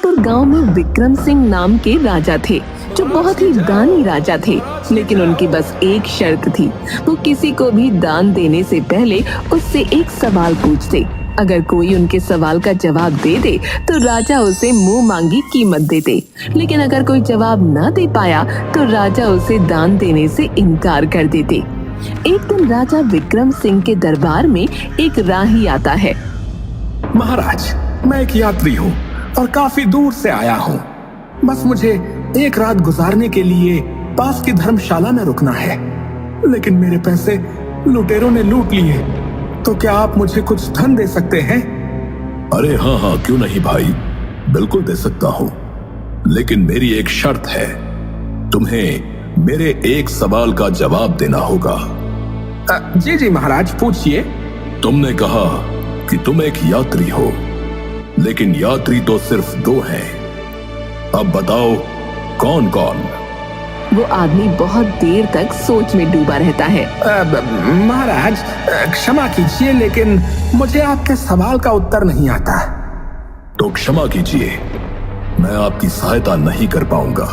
वीरपुर गांव में विक्रम सिंह नाम के राजा थे, जो बहुत ही दानी राजा थे। लेकिन उनकी बस एक शर्त थी, वो किसी को भी दान देने से पहले उससे एक सवाल पूछते। अगर कोई उनके सवाल का जवाब दे दे तो राजा उसे मुंह मांगी कीमत देते, लेकिन अगर कोई जवाब न दे पाया तो राजा उसे दान देने से इनकार कर देते। एक दिन राजा विक्रम सिंह के दरबार में एक राही आता है। महाराज, मैं एक यात्री हूँ और काफी दूर से आया हूँ। बस मुझे एक रात गुजारने के लिए पास की धर्मशाला में रुकना है, लेकिन मेरे पैसे लुटेरों ने लूट लिए। तो क्या आप मुझे कुछ धन दे सकते हैं? अरे हाँ, क्यों नहीं भाई, बिल्कुल दे सकता हूँ, लेकिन मेरी एक शर्त है। तुम्हें मेरे एक सवाल का जवाब देना होगा। जी महाराज, पूछिए। तुमने कहा कि तुम एक यात्री हो, लेकिन यात्री तो सिर्फ 2 हैं। अब बताओ कौन कौन? वो आदमी बहुत देर तक सोच में डूबा रहता है। महाराज, क्षमा कीजिए, लेकिन मुझे आपके सवाल का उत्तर नहीं आता। तो क्षमा कीजिए, मैं आपकी सहायता नहीं कर पाऊंगा,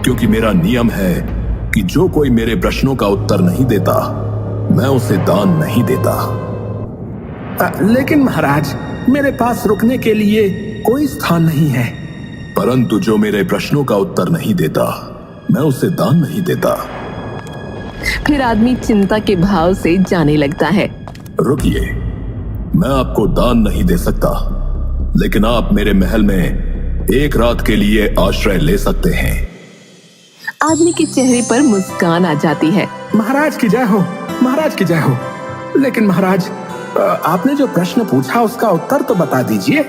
क्योंकि मेरा नियम है कि जो कोई मेरे प्रश्नों का उत्तर नहीं देता, मैं उसे दान नहीं देता। लेकिन महाराज, मेरे पास रुकने के लिए कोई स्थान नहीं है। परंतु जो मेरे प्रश्नों का उत्तर नहीं देता, मैं उसे दान नहीं देता। फिर आदमी चिंता के भाव से जाने लगता है। रुकिए, मैं आपको दान नहीं दे सकता, लेकिन आप मेरे महल में एक रात के लिए आश्रय ले सकते हैं। आदमी के चेहरे पर मुस्कान आ जाती है। महाराज की जय हो, महाराज की जय हो। लेकिन महाराज, आपने जो प्रश्न पूछा उसका उत्तर तो बता दीजिए।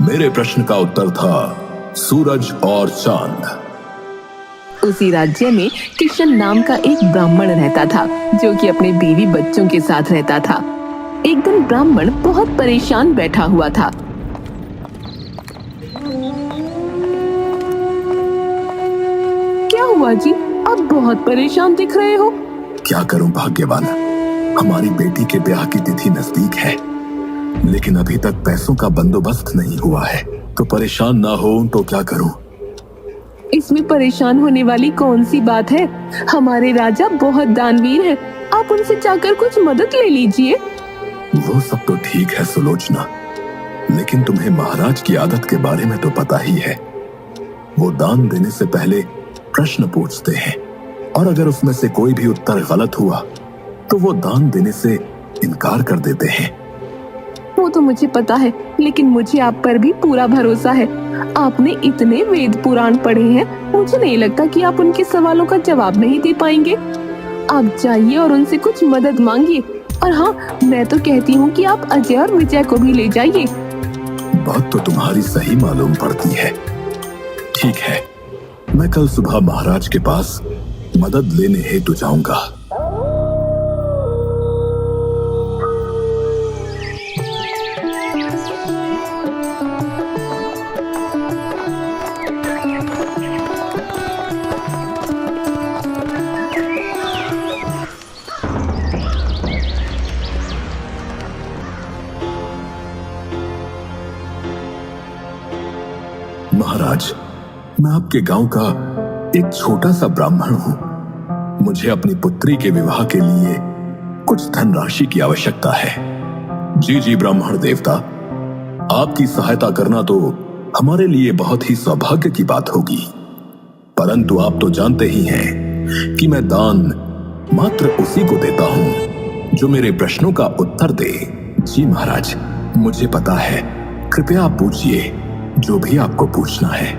मेरे प्रश्न का उत्तर था सूरज और चांद। उसी राज्य में किशन नाम का एक ब्राह्मण रहता था, जो कि अपने बीवी बच्चों के साथ रहता था। एक दिन ब्राह्मण बहुत परेशान बैठा हुआ था। क्या हुआ जी, आप बहुत परेशान दिख रहे हो? क्या करूं भाग्यवान, हमारी बेटी के ब्याह की तिथि नजदीक है, लेकिन अभी तक पैसों का बंदोबस्त नहीं हुआ है। तो परेशान ना हो तो क्या करूं? इसमें परेशान होने वाली कौन सी बात है? हमारे राजा बहुत दानवीर हैं, आप उनसे जाकर कुछ मदद ले लीजिए। वो सब तो ठीक है सुलोचना, लेकिन तुम्हें महाराज की आदत के बारे में तो पता ही है। वो दान देने से पहले प्रश्न पूछते हैं, और अगर उसमें से कोई भी उत्तर गलत हुआ तो वो दान देने से इनकार कर देते हैं। वो तो मुझे पता है, लेकिन मुझे आप पर भी पूरा भरोसा है। आपने इतने वेद पुराण पढ़े हैं, मुझे नहीं लगता कि आप उनके सवालों का जवाब नहीं दे पाएंगे। आप जाइए और उनसे कुछ मदद मांगिए। और हाँ, मैं तो कहती हूँ कि आप अजय और विजय को भी ले जाइए। बात तो तुम्हारी सही मालूम पड़ती है। ठीक है, मैं कल सुबह महाराज के पास मदद लेने हेतु जाऊंगा। महाराज, मैं आपके गांव का एक छोटा सा ब्राह्मण हूं। मुझे अपनी पुत्री के विवाह के लिए कुछ धनराशि की आवश्यकता है। जी ब्राह्मण देवता, आपकी सहायता करना तो हमारे लिए बहुत ही सौभाग्य की बात होगी, परंतु आप तो जानते ही हैं कि मैं दान मात्र उसी को देता हूं जो मेरे प्रश्नों का उत्तर दे। जी महाराज, मुझे पता है, कृपया आप पूछिए जो भी आपको पूछना है।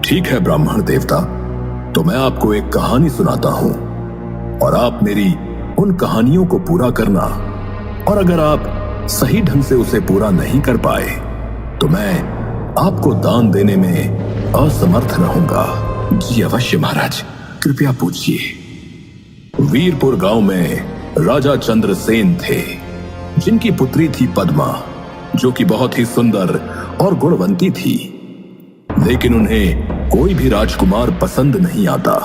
ठीक है ब्राह्मण देवता, तो मैं आपको एक कहानी सुनाता हूं और आप मेरी उन कहानियों को पूरा करना, और अगर आप सही ढंग से उसे पूरा नहीं कर पाए तो मैं आपको दान देने में असमर्थ रहूंगा। जी अवश्य महाराज, कृपया पूछिए। वीरपुर गांव में राजा चंद्रसेन थे, जिनकी पुत्री थी पद्मा, जो कि बहुत ही सुंदर और गुणवंती थी, लेकिन उन्हें कोई भी राजकुमार पसंद नहीं आता।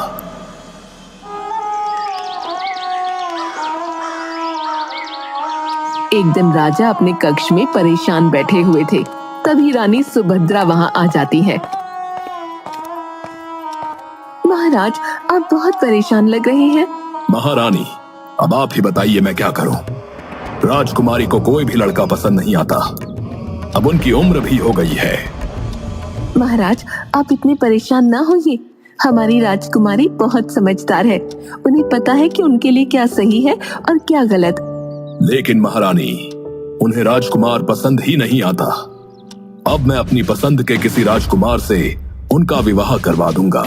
एक दिन राजा अपने कक्ष में परेशान बैठे हुए थे। तभी रानी सुभद्रा वहां आ जाती है। महाराज, आप बहुत परेशान लग रहे हैं। महारानी, अब आप ही बताइए मैं क्या करूं। राजकुमारी को कोई भी लड़का पसंद नहीं आता। अब उनकी उम्र भी हो गई है। महाराज, आप इतने परेशान ना होइए। हमारी राजकुमारी बहुत समझदार है। उन्हें पता है कि उनके लिए क्या सही है और क्या गलत। लेकिन महारानी, उन्हें राजकुमार पसंद ही नहीं आता। अब मैं अपनी पसंद के किसी राजकुमार से उनका विवाह करवा दूंगा।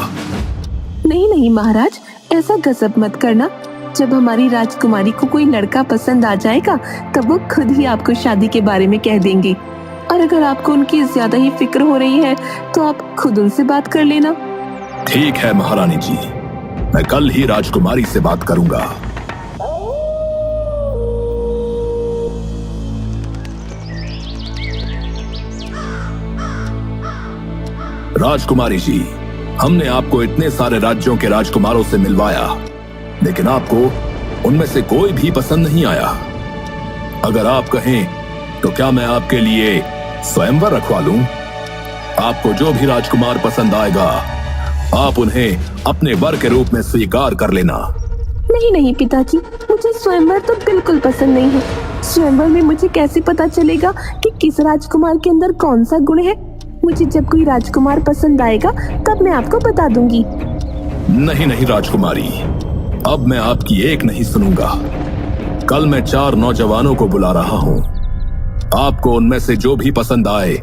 नहीं नहीं महाराज, ऐसा गजब मत करना। जब हमारी राजकुमारी को कोई लड़का पसंद आ जाएगा तब वो खुद ही आपको शादी के बारे में कह देंगे। और अगर आपको उनकी ज्यादा ही फिक्र हो रही है तो आप खुद उनसे बात कर लेना। ठीक है महारानी जी, मैं कल ही राजकुमारी से बात करूंगा। राजकुमारी जी, हमने आपको इतने सारे राज्यों के राजकुमारों से मिलवाया, लेकिन आपको उनमें से कोई भी पसंद नहीं आया। अगर आप कहें तो क्या मैं आपके लिए स्वयंवर रखवा लूं? आपको जो भी राजकुमार पसंद आएगा आप उन्हें अपने वर के रूप में स्वीकार कर लेना। नहीं नहीं पिताजी, मुझे स्वयंवर तो बिल्कुल पसंद नहीं है। स्वयंवर में मुझे कैसे पता चलेगा कि किस राजकुमार के अंदर कौन सा गुण है? मुझे जब कोई राजकुमार पसंद आएगा तब मैं आपको बता दूंगी। नहीं नहीं राजकुमारी, अब मैं आपकी एक नहीं सुनूंगा। कल मैं 4 नौजवानों को बुला रहा हूँ। आपको उनमें से जो भी पसंद आए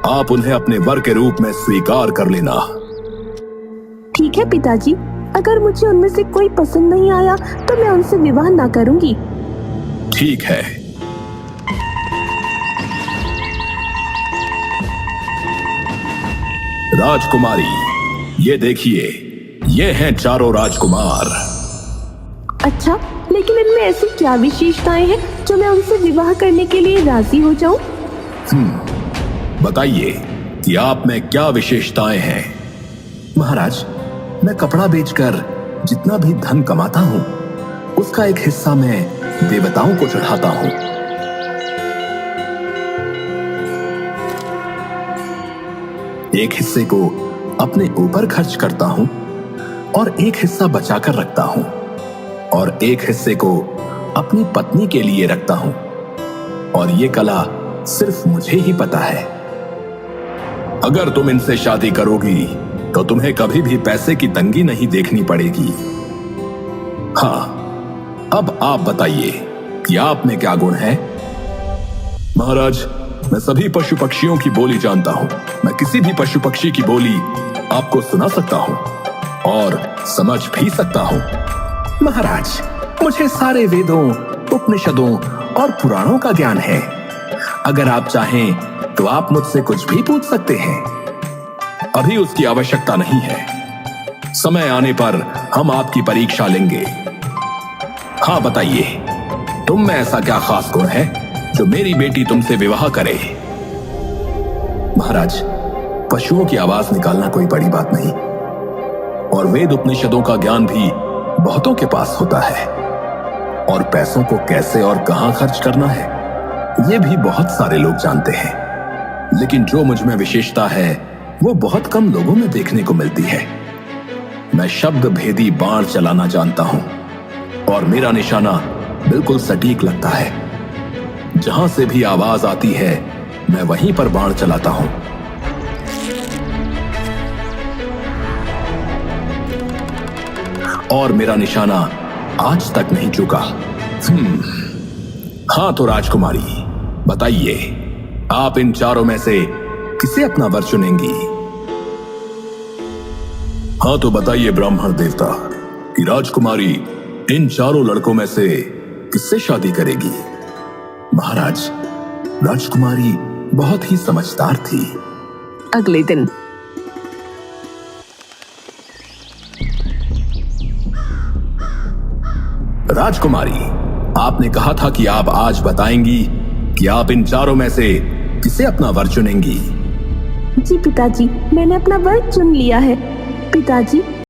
आप उन्हें अपने वर के रूप में स्वीकार कर लेना। ठीक है पिताजी, अगर मुझे उनमें से कोई पसंद नहीं आया तो मैं उनसे विवाह ना करूंगी। ठीक है। राजकुमारी, ये देखिए, ये हैं 4 राजकुमार। अच्छा, लेकिन इनमें ऐसी क्या विशेषताएं हैं जो मैं उनसे विवाह करने के लिए राजी हो जाऊं? बताइए कि आप में क्या विशेषताएं हैं। महाराज, मैं कपड़ा बेचकर जितना भी धन कमाता हूँ उसका एक हिस्सा मैं देवताओं को चढ़ाता हूँ। एक हिस्से को अपने ऊपर खर्च करता हूँ और एक हिस्सा बचाकर रखता हूँ और एक हिस्से को अपनी पत्नी के लिए रखता हूँ। और ये कला सिर्फ मुझे ही पता है। अगर तुम इनसे शादी करोगी तो तुम्हें कभी भी पैसे की तंगी नहीं देखनी पड़ेगी। हाँ, अब आप बताइए कि आप में क्या गुण है। महाराज, मैं सभी पशु पक्षियों की बोली जानता हूं। मैं किसी भी पशु पक्षी की बोली आपको सुना सकता हूं और समझ भी सकता हूं। महाराज, मुझे सारे वेदों, उपनिषदों और पुराणों का ज्ञान है। अगर आप चाहें तो आप मुझसे कुछ भी पूछ सकते हैं। अभी उसकी आवश्यकता नहीं है। समय आने पर हम आपकी परीक्षा लेंगे। हाँ बताइए, तुम में ऐसा क्या खास गुण है जो मेरी बेटी तुमसे विवाह करे। महाराज, पशुओं की आवाज निकालना कोई बड़ी बात नहीं और वेद उपनिषदों का ज्ञान भी बहुतों के पास होता है। और पैसों को कैसे और कहां खर्च करना है ये भी बहुत सारे लोग जानते हैं। लेकिन जो मुझ में विशेषता है वो बहुत कम लोगों में देखने को मिलती है। मैं शब्द भेदी बाण चलाना जानता हूं और मेरा निशाना बिल्कुल सटीक लगता है। जहां से भी आवाज आती है मैं वहीं पर बाण चलाता हूं। और मेरा निशाना आज तक नहीं चुका। हाँ तो राजकुमारी, बताइए, आप इन 4 में से किसे अपना वर चुनेंगी। हाँ तो बताइए ब्राह्मण देवता कि राजकुमारी इन 4 लड़कों में से किससे शादी करेगी। महाराज, राजकुमारी बहुत ही समझदार थी। अगले दिन राजकुमारी, आपने कहा था कि आप आज बताएंगी कि आप इन 4 में से किसे अपना वर चुनेंगी। जी पिताजी, मैंने अपना वर चुन लिया है। पिताजी,